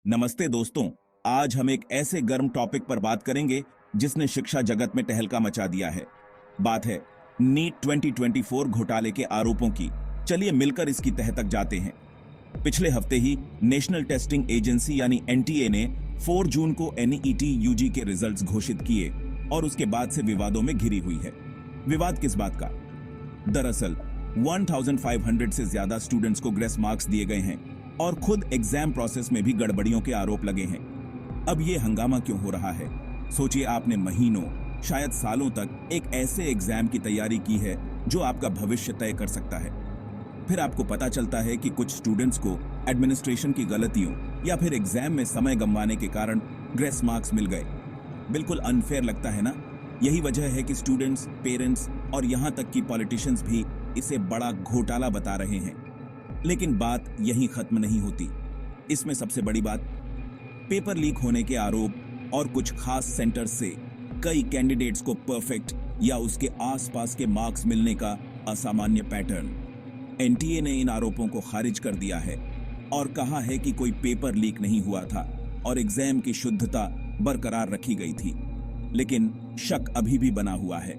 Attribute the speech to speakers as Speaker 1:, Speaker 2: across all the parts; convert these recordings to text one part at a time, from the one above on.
Speaker 1: नमस्ते दोस्तों। आज हम एक ऐसे गर्म टॉपिक पर बात करेंगे जिसने शिक्षा जगत में तहलका मचा दिया है। बात है नीट 2024 घोटाले के आरोपों की। चलिए मिलकर इसकी तह तक जाते हैं। पिछले हफ्ते ही नेशनल टेस्टिंग एजेंसी यानी एनटीए ने 4 जून को एनईईटी यूजी के रिजल्ट्स घोषित किए और उसके बाद से विवादों में घिरी हुई है। विवाद किस बात का? दरअसल 1500 से ज्यादा स्टूडेंट्स को ग्रेस मार्क्स दिए गए हैं और खुद एग्जाम प्रोसेस में भी गड़बड़ियों के आरोप लगे हैं। अब ये हंगामा क्यों हो रहा है? सोचिए, आपने महीनों शायद सालों तक एक ऐसे एग्जाम की तैयारी की है जो आपका भविष्य तय कर सकता है। फिर आपको पता चलता है कि कुछ स्टूडेंट्स को एडमिनिस्ट्रेशन की गलतियों या फिर एग्जाम में समय गंवाने के कारण ग्रेस मार्क्स मिल गए। बिल्कुल अनफेयर लगता है ना? यही वजह है कि स्टूडेंट्स, पेरेंट्स और यहां तक कि पॉलिटिशियंस भी इसे बड़ा घोटाला बता रहे हैं। लेकिन बात यहीं खत्म नहीं होती। इसमें सबसे बड़ी बात पेपर लीक होने के आरोप और कुछ खास सेंटर्स से कई कैंडिडेट्स को परफेक्ट या उसके आसपास के मार्क्स मिलने का असामान्य पैटर्न। एनटीए ने इन आरोपों को खारिज कर दिया है और कहा है कि कोई पेपर लीक नहीं हुआ था और एग्जाम की शुद्धता बरकरार रखी गई थी। लेकिन शक अभी भी बना हुआ है।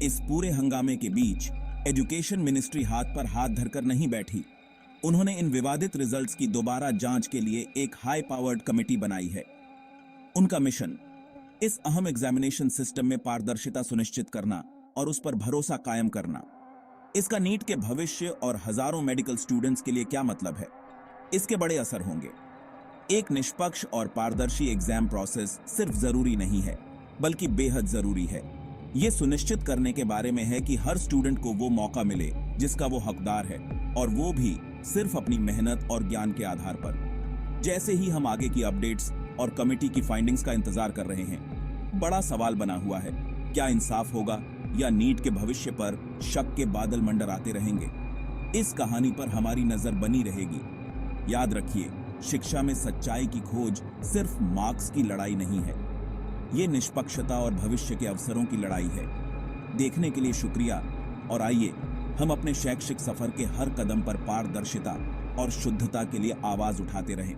Speaker 1: इस पूरे हंगामे के बीच एजुकेशन मिनिस्ट्री हाथ पर हाथ धरकर नहीं बैठी। उन्होंने इन विवादित रिजल्ट्स की दोबारा जांच के लिए एक हाई पावर्ड कमेटी बनाई है। उनका मिशन इस अहम एग्जामिनेशन सिस्टम में पारदर्शिता सुनिश्चित करना और उस पर भरोसा कायम करना। इसका नीट के भविष्य और हजारों मेडिकल स्टूडेंट्स के लिए क्या मतलब है? इसके बड़े असर होंगे। एक निष्पक्ष और पारदर्शी एग्जाम प्रोसेस सिर्फ जरूरी नहीं है, बल्कि बेहद जरूरी है। यह सुनिश्चित करने के बारे में है कि हर स्टूडेंट को वो मौका मिले जिसका वो हकदार है, और वो भी सिर्फ अपनी मेहनत और ज्ञान के आधार पर। जैसे ही हम आगे की अपडेट्स और कमेटी की फाइंडिंग्स का इंतजार कर रहे हैं, बड़ा सवाल बना हुआ है, क्या इंसाफ होगा या नीट के भविष्य पर शक के बादल मंडराते रहेंगे? इस कहानी पर हमारी नजर बनी रहेगी। याद रखिए, शिक्षा में सच्चाई की खोज सिर्फ मार्क्स की लड़ाई नहीं है, ये निष्पक्षता और भविष्य के अवसरों की लड़ाई है। देखने के लिए शुक्रिया, और आइए हम अपने शैक्षिक सफर के हर कदम पर पारदर्शिता और शुद्धता के लिए आवाज उठाते रहें।